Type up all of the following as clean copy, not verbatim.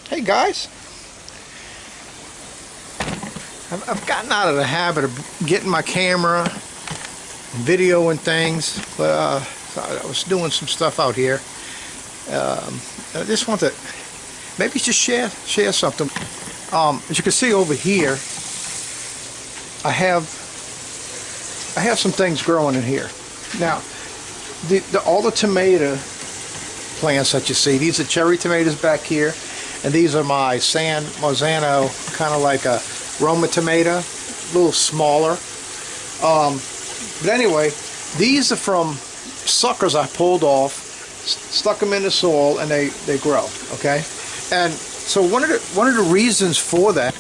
Hey guys, I've gotten out of the habit of getting my camera, video and things, but so I was doing some stuff out here. I just want to maybe just share something. As you can see over here, I have some things growing in here. Now, all the tomato plants that you see, these are cherry tomatoes back here. And these are my San Marzano, kind of like a Roma tomato, a little smaller. But anyway, these are from suckers I pulled off, stuck them in the soil, and they grow. Okay, and so one of the reasons for that,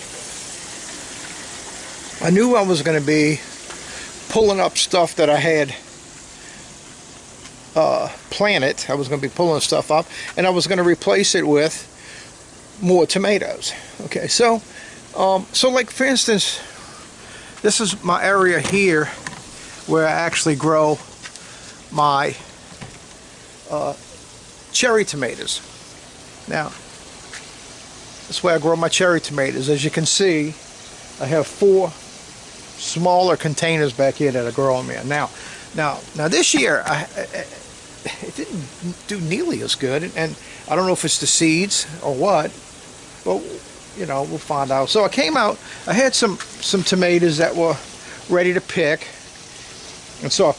I knew I was going to be pulling up stuff that I had planted. I was going to be pulling stuff up, and I was going to replace it with more tomatoes. Okay, so like for instance, this is my area here where I actually grow my cherry tomatoes. Now, that's where I grow my cherry tomatoes. As you can see, I have 4 smaller containers back here that are growing there. Now this year it didn't do nearly as good, and I don't know if it's the seeds or what. Well, you know, we'll find out. So I came out, I had some tomatoes that were ready to pick, and so I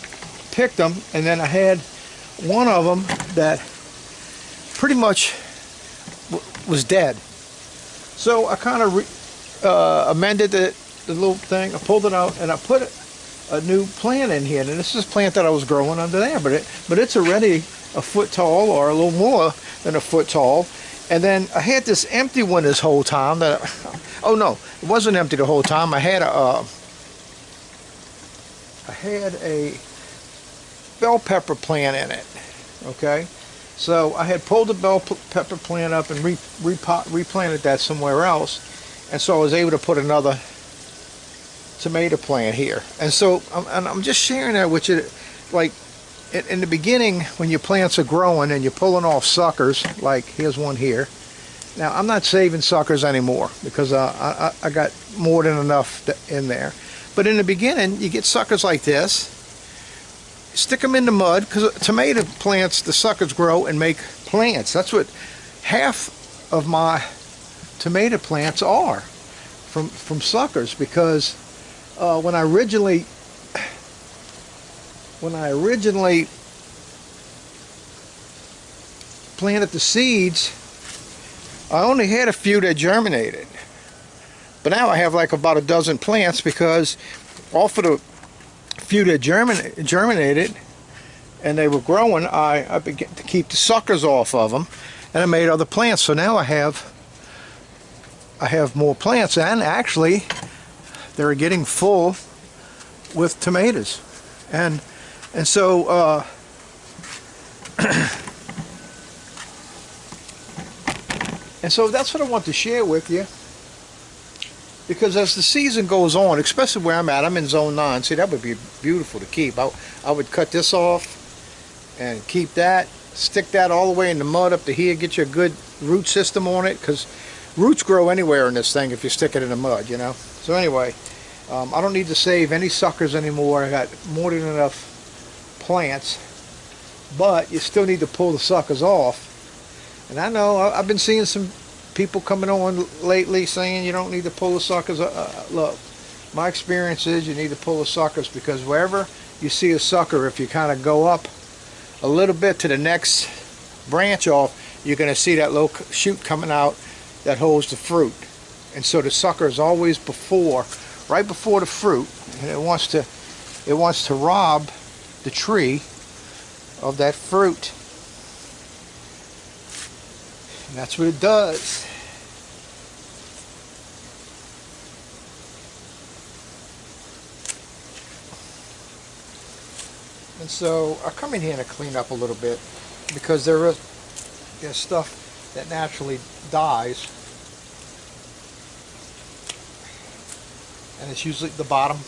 picked them, and then I had one of them that pretty much was dead. So I kind of amended the little thing. I pulled it out, and I put a new plant in here. And this is a plant that I was growing under there, but it's already a foot tall, or a little more than a foot tall. And then I had this empty one this whole time. Oh no, it wasn't empty the whole time. I had a bell pepper plant in it. Okay, so I had pulled the bell pepper plant up and replanted that somewhere else, and so I was able to put another tomato plant here. And so I'm just sharing that with you, like. In the beginning, when your plants are growing and you're pulling off suckers, like here's one here. Now, I'm not saving suckers anymore because I got more than enough in there. But in the beginning, you get suckers like this. Stick them in the mud, because tomato plants, the suckers grow and make plants. That's what half of my tomato plants are, from suckers. Because when I originally planted the seeds, I only had a few that germinated. But now I have like about a dozen plants, because off of the few that germinated and they were growing, I began to keep the suckers off of them, and I made other plants. So now I have more plants, and actually they're getting full with tomatoes. And so and so that's what I want to share with you, because as the season goes on, especially where I'm at, I'm in zone 9. See, that would be beautiful to keep. I would cut this off and keep that, stick that all the way in the mud up to here, get you a good root system on it, because roots grow anywhere in this thing if you stick it in the mud, you know. So anyway, I don't need to save any suckers anymore. I got more than enough plants, but you still need to pull the suckers off. And I know I've been seeing some people coming on lately saying you don't need to pull the suckers. Look, my experience is you need to pull the suckers, because wherever you see a sucker, if you kind of go up a little bit to the next branch off, you're going to see that little shoot coming out that holds the fruit. And so the sucker is always right before the fruit, and it wants to rob the tree of that fruit. And that's what it does. And so I come in here and I clean up a little bit, because there's stuff that naturally dies, and it's usually the bottom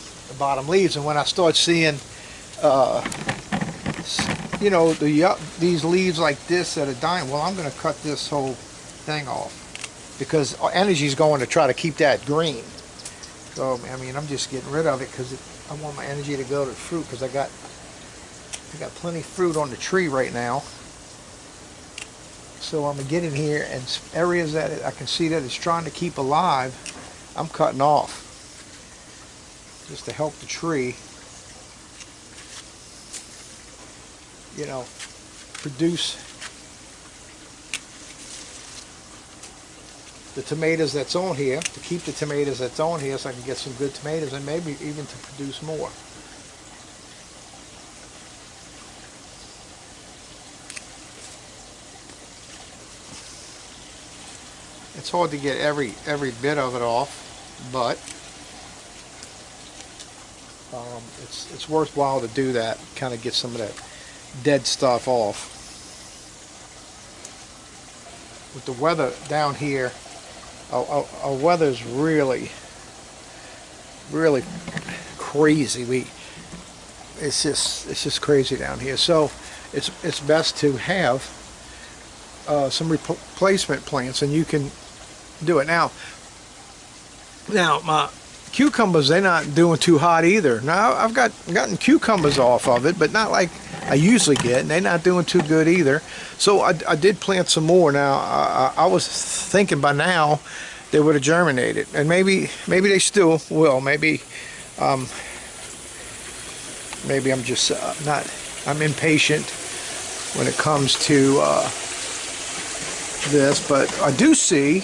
leaves. And when I start seeing you know, these leaves like this that are dying, well, I'm going to cut this whole thing off. because energy is going to try to keep that green. So I mean, I'm just getting rid of it because I want my energy to go to fruit, because I got plenty of fruit on the tree right now. So I'm gonna get in here, and areas that I can see that it's trying to keep alive, I'm cutting off just to help the tree, you know, produce the tomatoes that's on here, to keep the tomatoes that's on here, so I can get some good tomatoes, and maybe even to produce more. It's hard to get every bit of it off, but it's worthwhile to do that. Kind of get some of that dead stuff off. With the weather down here, our weather's really crazy. It's just crazy down here. So it's best to have some replacement plants, and you can do it now. My cucumbers, they're not doing too hot either. Now I've gotten cucumbers off of it, but not like I usually get, and they're not doing too good either. So I did plant some more. Now I was thinking by now they would have germinated, and maybe they still will. Maybe I'm just I'm impatient when it comes to this, but I do see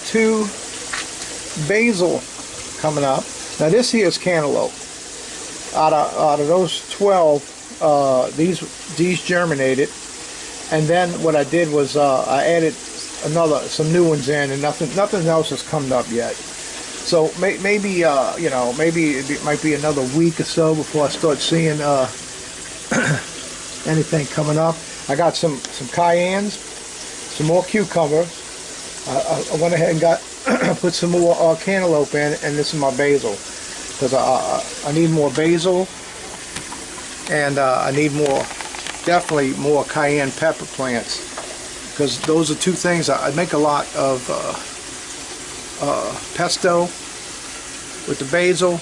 two basil coming up. Now this here is cantaloupe. Out of those 12, these germinated, and then what I did was I added some new ones in, and nothing else has come up yet. So maybe you know, maybe it might be another week or so before I start seeing anything coming up. I got some cayennes, some more cucumbers. I went ahead and put some more cantaloupe in, and this is my basil, because I need more basil, and I need definitely more cayenne pepper plants, because those are two things. I make a lot of pesto with the basil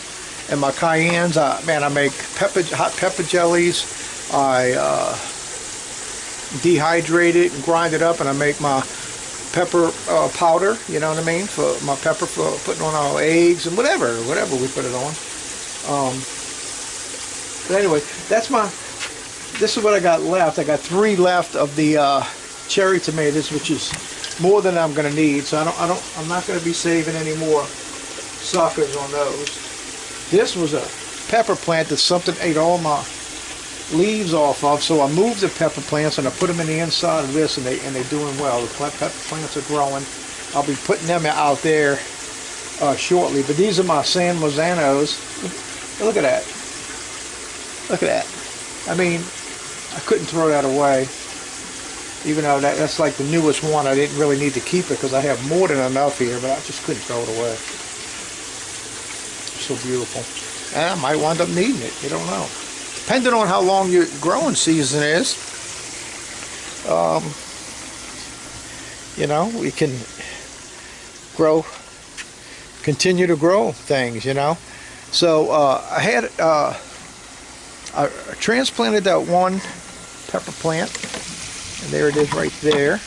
and my cayennes. Man, I make hot pepper jellies. I dehydrate it and grind it up, and I make my pepper powder, you know what I mean, for my pepper, for putting on our eggs and whatever we put it on. But anyway, this is what I got left. I got 3 left of the cherry tomatoes, which is more than I'm going to need. So I'm not going to be saving any more suckers on those. This was a pepper plant that something ate all my leaves off of, so I moved the pepper plants and I put them in the inside of this, and they're doing well. The pepper plants are growing. I'll be putting them out there shortly. But these are my San Mozanos. Look at that. Look at that. I mean, I couldn't throw that away. Even though that's like the newest one, I didn't really need to keep it because I have more than enough here, but I just couldn't throw it away. So beautiful. And I might wind up needing it. You don't know. Depending on how long your growing season is, you know, we can continue to grow things, you know. So I transplanted that one pepper plant, and there it is right there.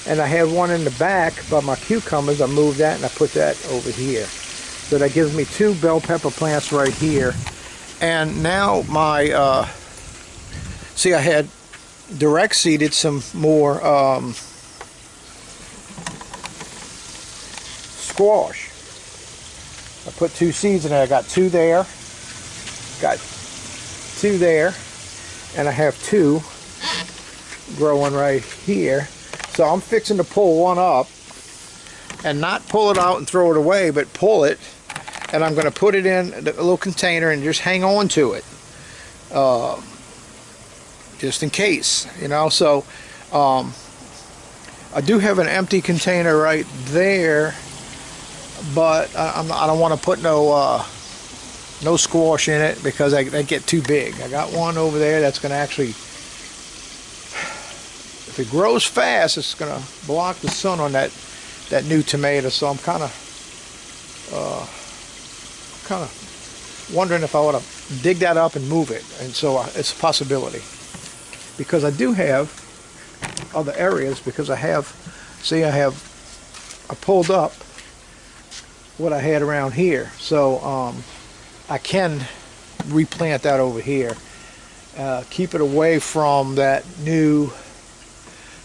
And I have one in the back by my cucumbers. I moved that and I put that over here. So that gives me 2 bell pepper plants right here. And now my, see, I had direct seeded some more squash. I put 2 seeds in there. I got 2 there. Got 2 there. And I have 2 growing right here. So I'm fixing to pull one up, and not pull it out and throw it away, but pull it, and I'm going to put it in a little container and just hang on to it, just in case, you know. So I do have an empty container right there, but I don't want to put no no squash in it because they get too big. I got one over there that's going to actually, if it grows fast, it's going to block the sun on that new tomato. So I'm kind of wondering if I want to dig that up and move it. And so it's a possibility, because I do have other areas, because I pulled up what I had around here, so I can replant that over here, keep it away from that new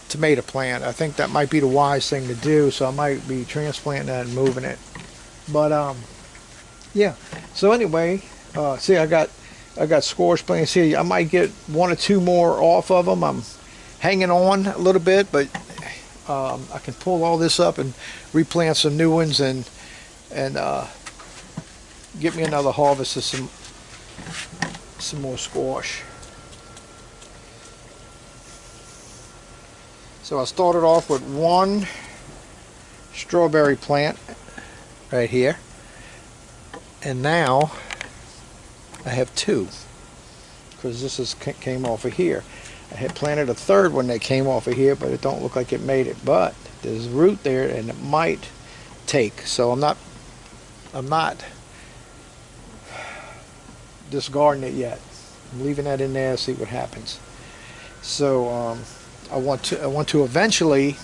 tomato plant. I think that might be the wise thing to do, so I might be transplanting that and moving it. But yeah, so anyway, see, I got squash plants here. I might get 1 or 2 more off of them. I'm hanging on a little bit, but I can pull all this up and replant some new ones and get me another harvest of some more squash. So I started off with 1 strawberry plant right here, and now I have 2, because this came off of here. I had planted a 3rd one that came off of here, but it don't look like it made it. But there's root there, and it might take. So I'm not discarding it yet. I'm leaving that in there, see what happens. So I want to eventually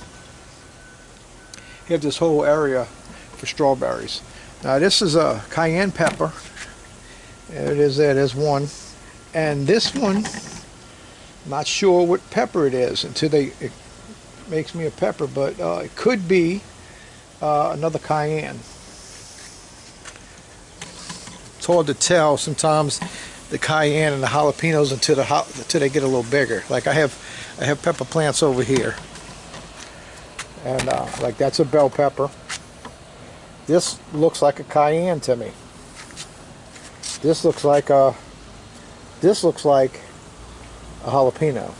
have this whole area for strawberries. Now this is a cayenne pepper. There it is. There's one, and this one, not sure what pepper it is until it makes me a pepper, but it could be another cayenne. It's hard to tell sometimes, the cayenne and the jalapenos, until they get a little bigger. Like I have pepper plants over here, and like that's a bell pepper. This looks like a cayenne to me. This looks like a jalapeno.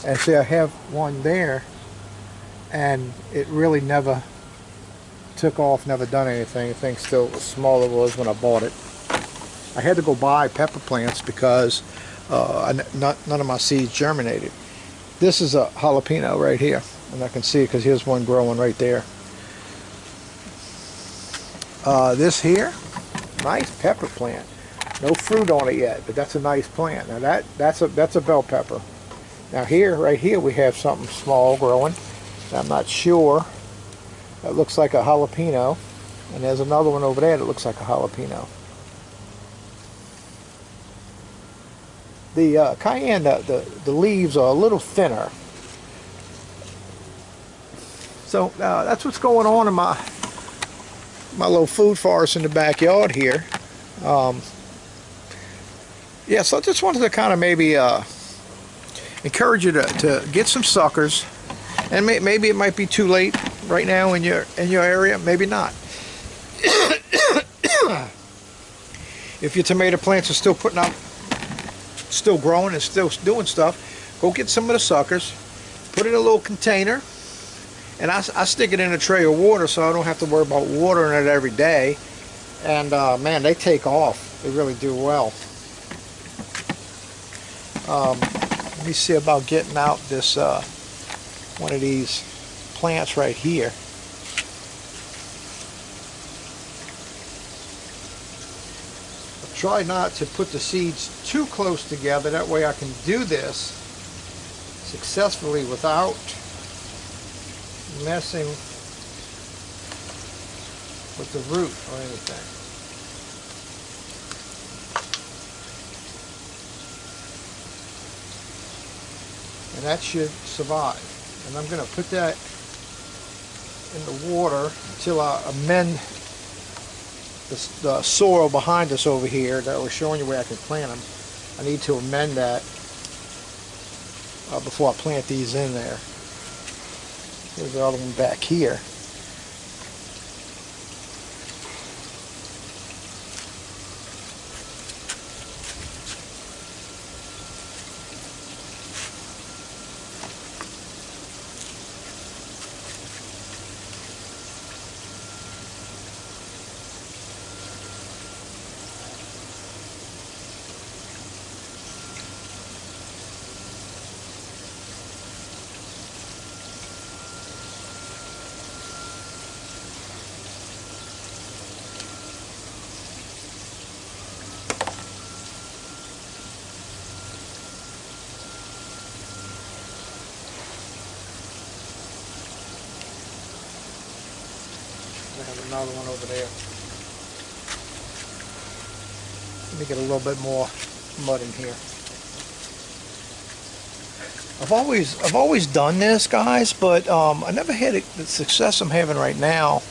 And see, I have one there, and it really never took off, never done anything. The thing's still as small as it was when I bought it. I had to go buy pepper plants because none of my seeds germinated. This is a jalapeno right here, and I can see it because here's one growing right there. This here, nice pepper plant. No fruit on it yet, but that's a nice plant. Now that's a bell pepper. Now right here we have something small growing. I'm not sure. That looks like a jalapeno, and there's another one over there that looks like a jalapeno. The cayenne, the leaves are a little thinner. So that's what's going on in my little food forest in the backyard here. Yeah, so I just wanted to kind of maybe encourage you to get some suckers, and maybe it might be too late right now in your area, maybe not. If your tomato plants are still still growing and still doing stuff, go get some of the suckers, put it in a little container, and I stick it in a tray of water so I don't have to worry about watering it every day. And man, they take off. They really do well. Let me see about getting out this one of these plants right here. Try not to put the seeds too close together, that way I can do this successfully without messing with the root or anything. And that should survive. And I'm going to put that in the water until I amend the soil behind us over here that was showing you where I can plant them. I need to amend that before I plant these in there. Here's the other one back here. have another one over there. Let me get a little bit more mud in here. I've always done this, guys, but I never had the success I'm having right now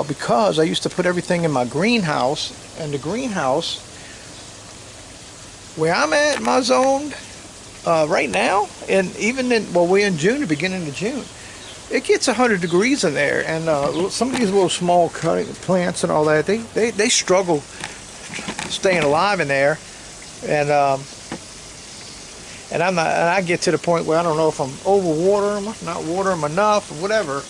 because I used to put everything in my greenhouse, and the greenhouse where I'm at, my zone right now, and even in, well, we're in June, the beginning of June, it gets 100 degrees in there, and some of these little small plants and all that, they struggle staying alive in there, and I get to the point where I don't know if I'm overwatering them, not watering them enough, or whatever.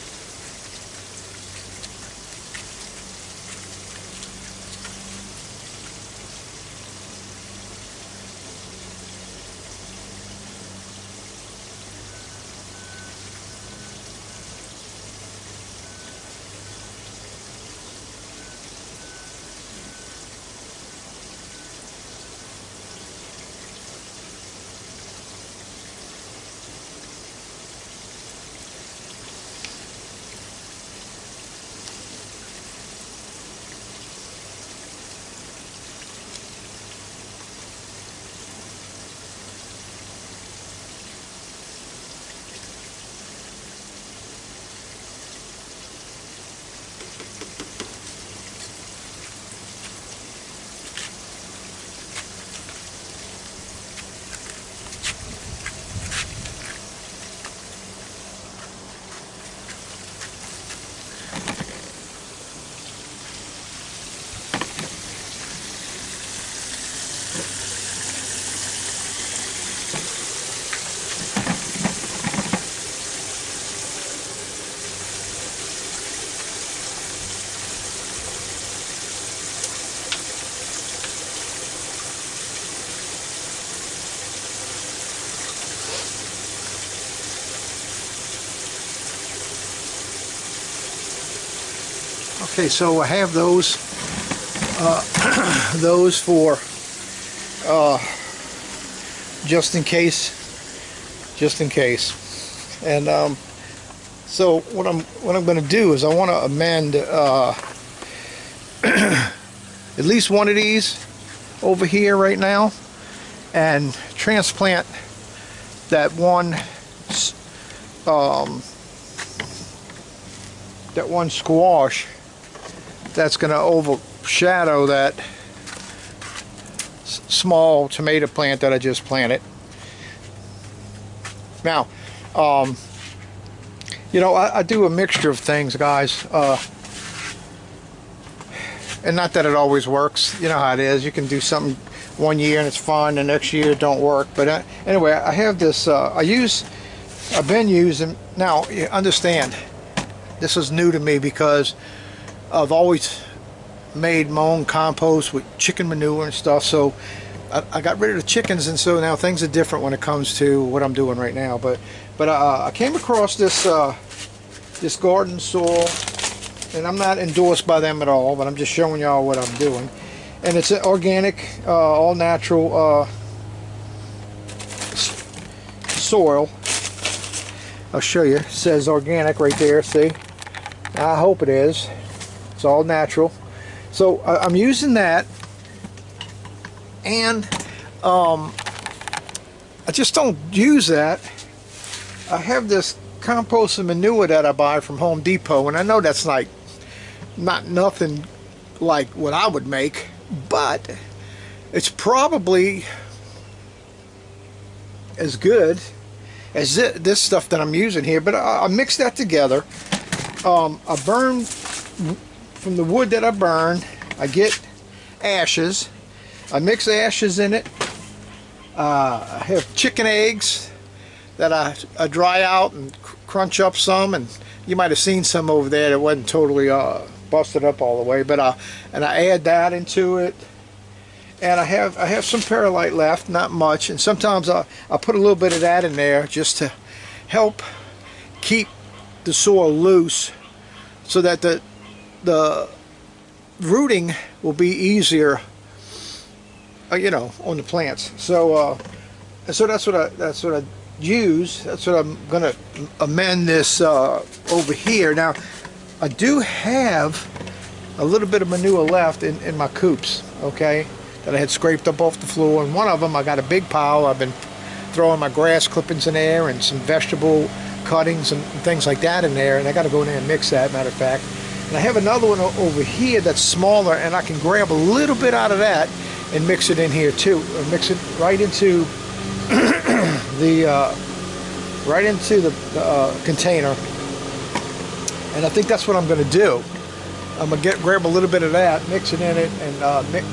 Okay, so I have those those for just in case, and so what I'm going to do is I want to amend at least one of these over here right now, and transplant that one squash that's going to overshadow that small tomato plant that I just planted. Now, you know, I do a mixture of things, guys, and not that it always works. You know how it is. You can do something one year and it's fun, the next year it don't work. But anyway, I have this. I've been using. Now, you understand, this is new to me because I've always made my own compost with chicken manure and stuff, so I got rid of the chickens, and so now things are different when it comes to what I'm doing right now. But I came across this this garden soil, and I'm not endorsed by them at all, but I'm just showing y'all what I'm doing. And it's an organic, all natural soil. I'll show you. It says organic right there, see? I hope it is. It's all natural. So I'm using that, and I just don't use that. I have this compost and manure that I buy from Home Depot, and I know that's like not nothing like what I would make, but it's probably as good as this stuff that I'm using here. But I mix that together. I burn from the wood that I burn. I get ashes. I mix ashes in it. I have chicken eggs that I dry out and crunch up some, and you might have seen some over there that wasn't totally busted up all the way, but and I add that into it, and I have some perlite left, not much, and sometimes I put a little bit of that in there just to help keep the soil loose, so that the rooting will be easier, you know, on the plants. So so that's what I use. That's what I'm gonna amend this over here. Now I do have a little bit of manure left in my coops, okay, that I had scraped up off the floor. And one of them, I got a big pile. I've been throwing my grass clippings in there and some vegetable cuttings and things like that in there, and I got to go in there and mix that, matter of fact. And I have another one over here that's smaller, and I can grab a little bit out of that and mix it in here too, or mix it right into the container. And I think that's what I'm going to do. I'm going to grab a little bit of that, mix it in it, and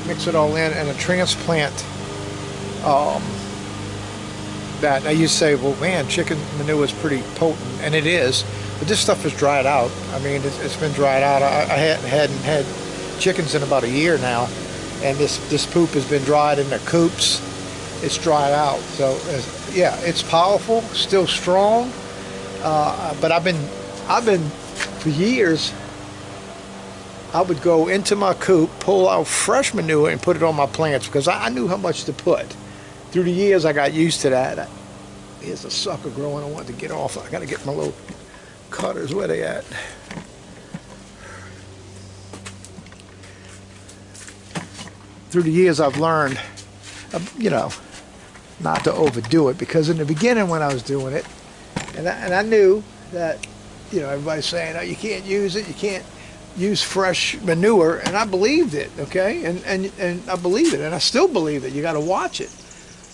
mix it all in, and a transplant that. Now you say, well, man, chicken manure is pretty potent, and it is, but this stuff is dried out. I mean, it's been dried out. I hadn't had chickens in about a year now, and this poop has been dried in the coops. It's dried out. So yeah, it's powerful, still strong, but I've been for years, I would go into my coop, pull out fresh manure, and put it on my plants because I knew how much to put. Through the years, I got used to that. Here's a sucker growing I want to get off. I got to get my little cutters. Where they at? Through the years, I've learned, you know, not to overdo it, because in the beginning when I was doing it, and I knew that, you know, everybody's saying, oh, you can't use it, you can't use fresh manure, and I believed it, okay, and I believe it, and I still believe it. You got to watch it.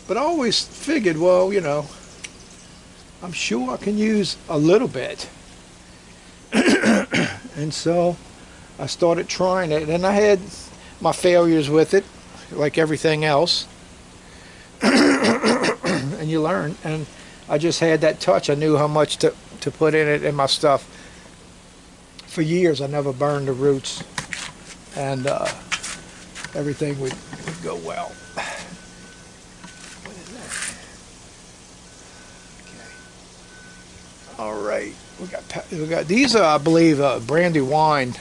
But I always figured, well, you know, I'm sure I can use a little bit. And so I started trying it, and I had my failures with it, like everything else. And you learn, and I just had that touch. I knew how much to put in it in my stuff. For years, I never burned the roots, and everything would go well. All right, we got these are, I believe, Brandywine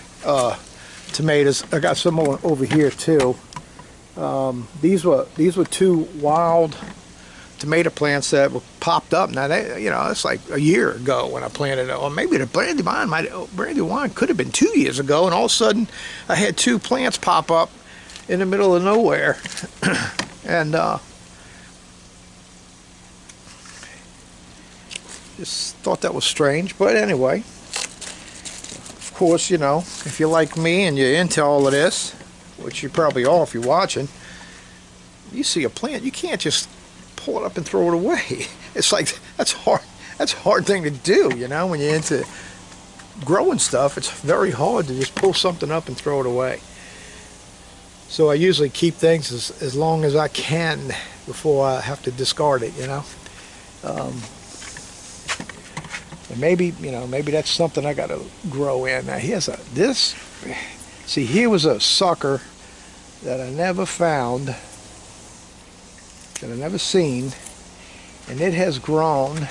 tomatoes. I got some over here too. These were two wild tomato plants that were popped up. Now they, you know, it's like a year ago when I planted it, or maybe the Brandywine could have been 2 years ago, and all of a sudden I had two plants pop up in the middle of nowhere, and just thought that was strange. But anyway, of course, you know, if you're like me and you're into all of this, which you probably are if you're watching, you see a plant, you can't just pull it up and throw it away. It's like, that's hard. That's a hard thing to do, you know, when you're into growing stuff. It's very hard to just pull something up and throw it away. So I usually keep things as long as I can before I have to discard it, you know. And maybe, you know, maybe that's something I got to grow in. Now here's see, here was a sucker that I never found, that I never seen, and it has grown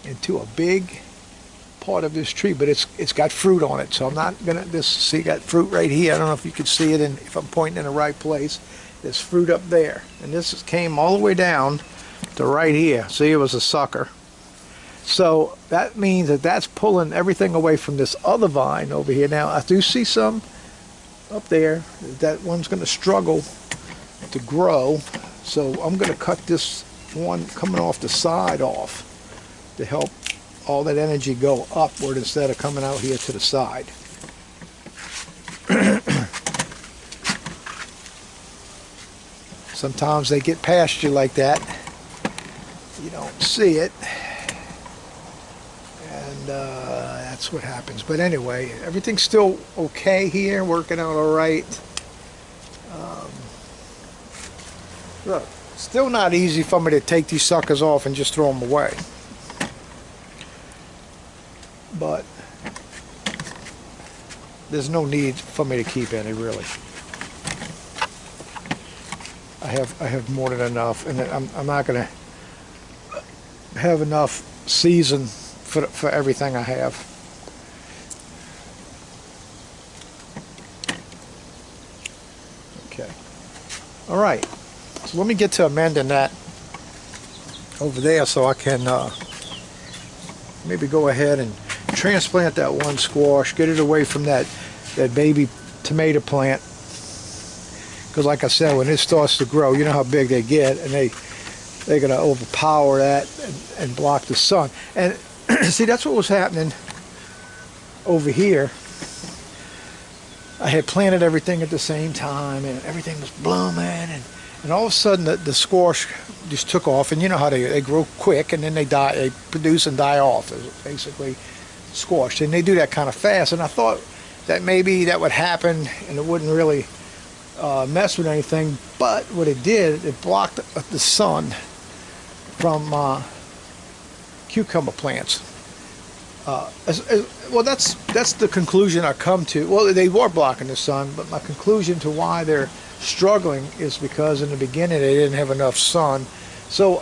into a big part of this tree, but it's got fruit on it. So I'm not gonna see, got fruit right here. I don't know if you can see it, and if I'm pointing in the right place, there's fruit up there, and this came all the way down to right here. See, it was a sucker. So that means that that's pulling everything away from this other vine over here. Now I do see some up there. That one's going to struggle to grow, so I'm going to cut this one coming off the side off to help all that energy go upward instead of coming out here to the side. Sometimes they get past you like that, you don't see it, and that's what happens. But anyway, everything's still okay here, working out all right. Look, still not easy for me to take these suckers off and just throw them away. But there's no need for me to keep any, really. I have more than enough, and I'm not going to have enough season for everything I have. Okay. All right. So let me get to amending that over there so I can maybe go ahead and transplant that one squash, get it away from that baby tomato plant. Because like I said, when it starts to grow, you know how big they get, and they're going to overpower that and block the sun. And see, that's what was happening over here. I had planted everything at the same time, and everything was blooming, and all of a sudden the squash just took off. And you know how they grow quick, and then they produce and die off. It's basically squashed, and they do that kind of fast. And I thought that maybe that would happen, and it wouldn't really mess with anything. But what it did, it blocked the sun from cucumber plants. Well, that's the conclusion I come to. Well, they were blocking the sun, but my conclusion to why they're struggling is because in the beginning they didn't have enough sun. So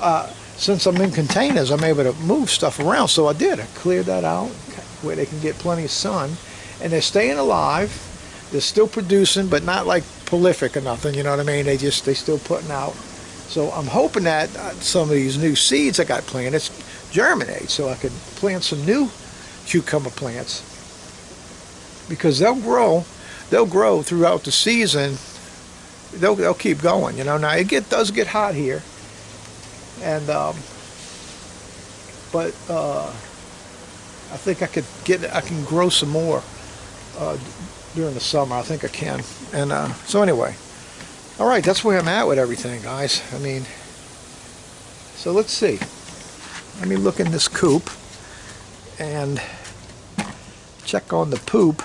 since I'm in containers, I'm able to move stuff around. So I did. I cleared that out where they can get plenty of sun, and they're staying alive. They're still producing, but not like prolific or nothing. You know what I mean? They still putting out. So I'm hoping that some of these new seeds I got planted germinate, so I could plant some new cucumber plants, because they'll grow throughout the season. They'll keep going, you know. Now it does get hot here, and but I think I can grow some more during the summer. I think I can. And so anyway, all right, that's where I'm at with everything, guys. I mean, so let's see. Let me look in this coop and check on the poop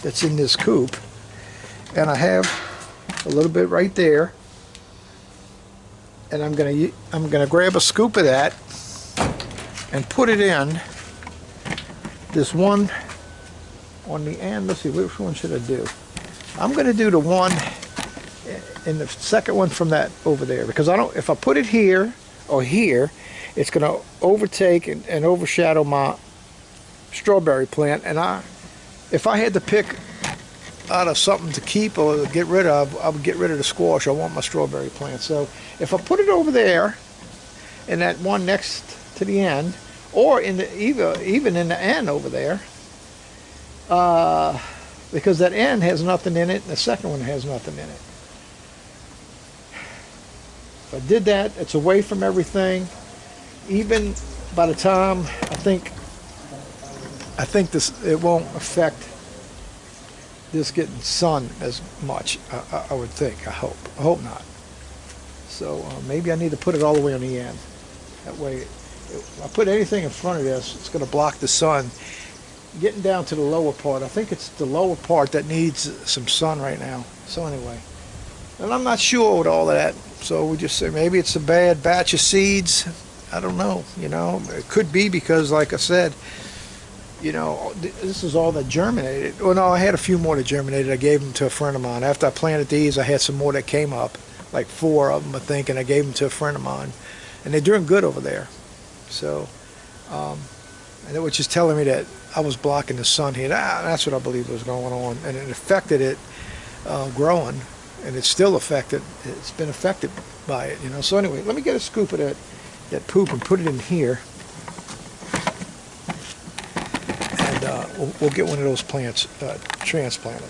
that's in this coop. And I have a little bit right there, and I'm gonna grab a scoop of that and put it in this one on the end. Let's see, which one should I do? I'm gonna do the one in the second one from that over there, because if I put it here or here, it's going to overtake and overshadow my strawberry plant. And if I had to pick out of something to keep or get rid of, I would get rid of the squash. I want my strawberry plant. So if I put it over there, in that one next to the end, or even in the end over there, because that end has nothing in it, and the second one has nothing in it. If I did that, it's away from everything. Even by the time I think it won't affect this getting sun as much. I would think. I hope not. So maybe I need to put it all the way on the end. That way, if I put anything in front of this, it's going to block the sun. Getting down to the lower part, I think it's the lower part that needs some sun right now. So anyway, and I'm not sure with all of that. So we just say maybe it's a bad batch of seeds. I don't know, you know. It could be because, like I said, you know, this is all that germinated. Well, no, I had a few more that germinated. I gave them to a friend of mine. After I planted these, I had some more that came up, like 4 of them, I think, and I gave them to a friend of mine. And they're doing good over there. So, and it was just telling me that I was blocking the sun here. That's what I believe was going on. And it affected it growing. And it's still affected. It's been affected by it, you know. So anyway, let me get a scoop of that poop and put it in here, and we'll get one of those plants transplanted.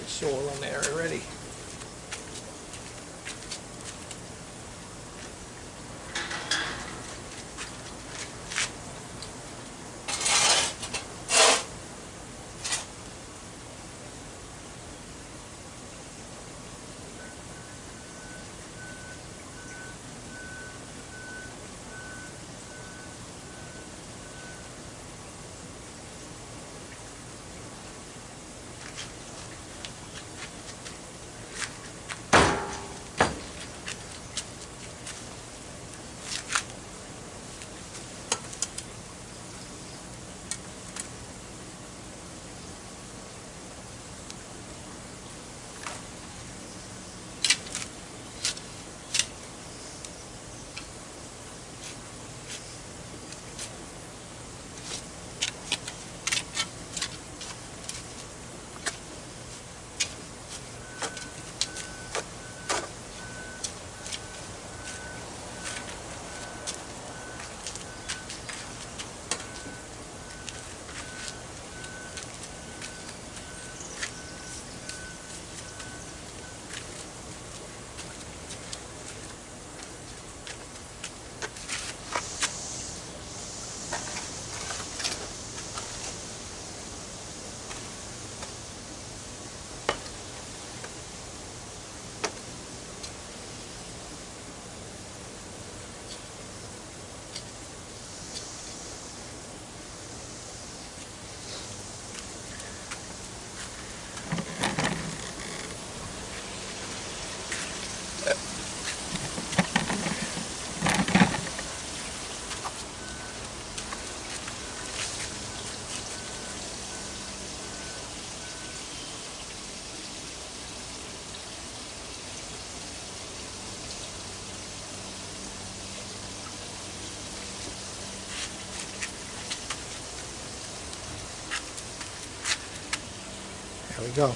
Soil in there already. you go.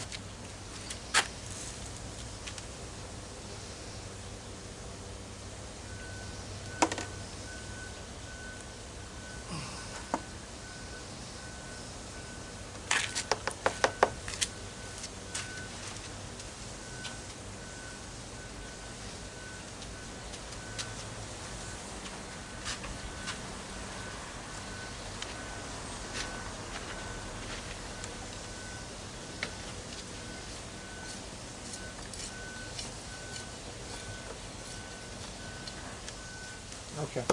Okay.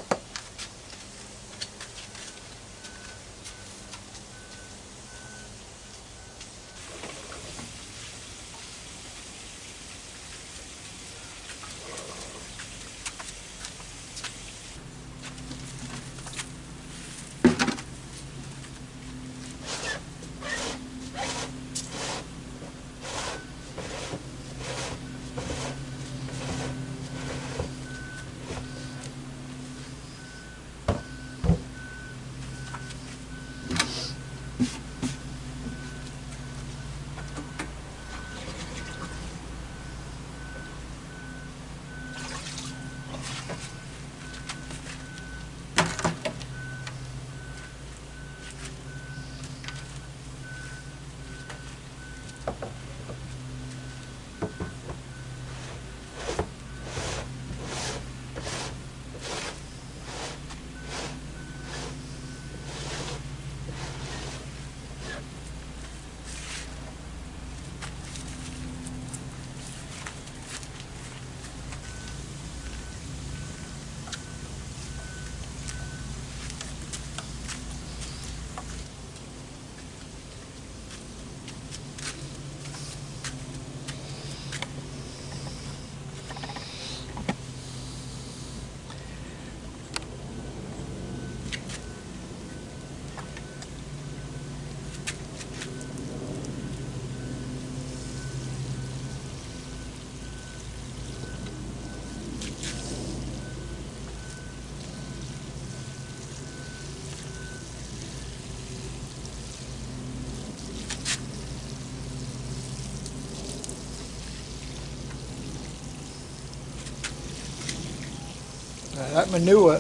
That manure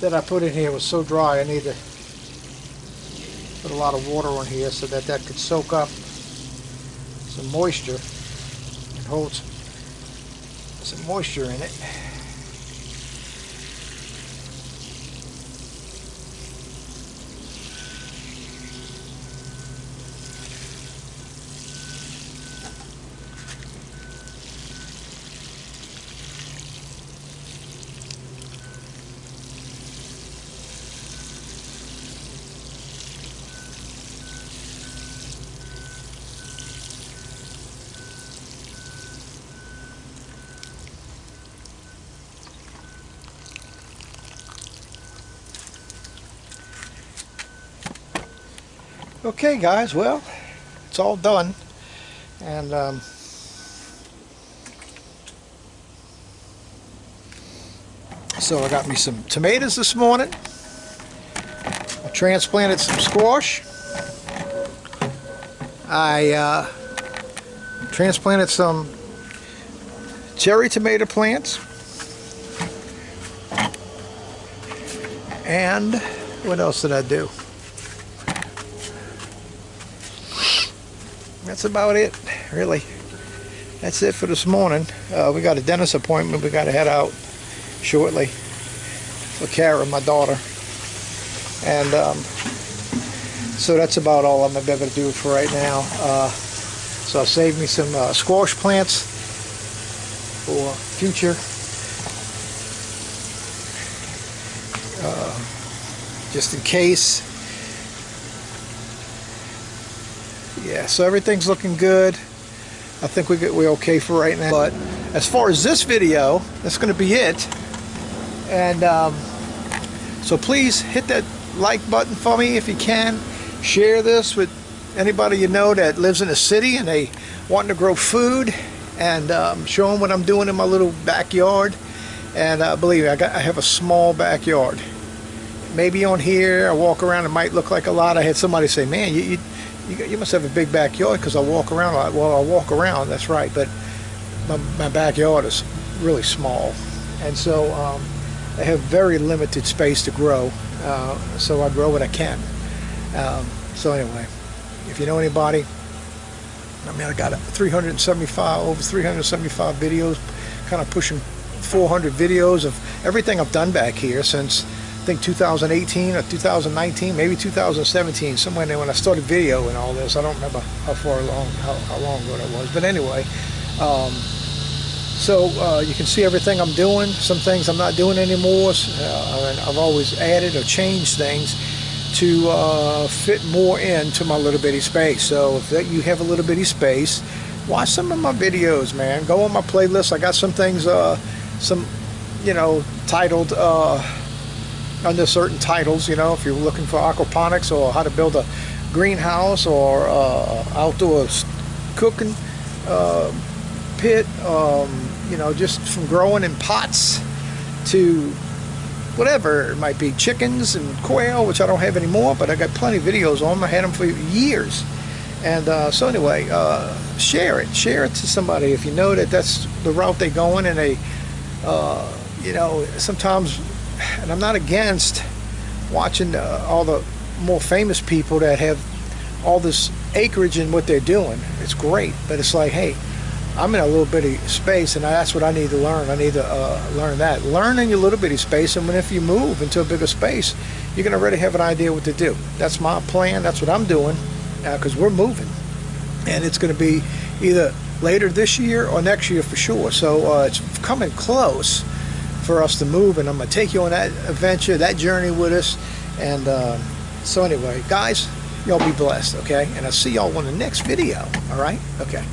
that I put in here was so dry, I need to put a lot of water on here so that that could soak up some moisture and hold some moisture in it. Okay guys, well, it's all done, and so I got me some tomatoes this morning. I transplanted some squash. I transplanted some cherry tomato plants, and what else did I do? That's about it, really. That's it for this morning. We got a dentist appointment. We got to head out shortly for Kara, my daughter. And so that's about all I'm going to be able to do for right now. So I saved me some squash plants for future. Just in case. Yeah, so everything's looking good. I think we're okay for right now. But as far as this video, that's going to be it. And so please hit that like button for me if you can. Share this with anybody you know that lives in a city and they want to grow food, and show them what I'm doing in my little backyard. And believe me, I have a small backyard. Maybe on here I walk around, it might look like a lot. I had somebody say, man, You must have a big backyard, because I walk around. Well, I walk around, that's right, but my backyard is really small, and so I have very limited space to grow, so I grow what I can. So anyway, if you know anybody, I mean, I got over 375 videos, kind of pushing 400 videos of everything I've done back here since, I think, 2018 or 2019, maybe 2017, somewhere in there when I started video and all this. I don't remember how long ago that was, but anyway, so you can see everything I'm doing. Some things I'm not doing anymore. And I've always added or changed things to fit more into my little bitty space. So if you have a little bitty space, watch some of my videos, man. Go on my playlist. I got some things, titled under certain titles. If you're looking for aquaponics or how to build a greenhouse or outdoor cooking pit, just from growing in pots to whatever it might be, chickens and quail, which I don't have anymore, but I got plenty of videos on them. I had them for years. And so anyway, share it to somebody if you know that that's the route they're going, and they sometimes, and I'm not against watching all the more famous people that have all this acreage in what they're doing. It's great, but it's like, hey, I'm in a little bitty space, and that's what I need to learn. I need to learn that. Learn in your little bitty space, and if you move into a bigger space, you're going to already have an idea what to do. That's my plan. That's what I'm doing, because we're moving, and it's going to be either later this year or next year for sure. So it's coming close for us to move, and I'm going to take you on that adventure, that journey with us. And so anyway, guys, y'all be blessed, okay? And I'll see y'all on the next video, all right? Okay.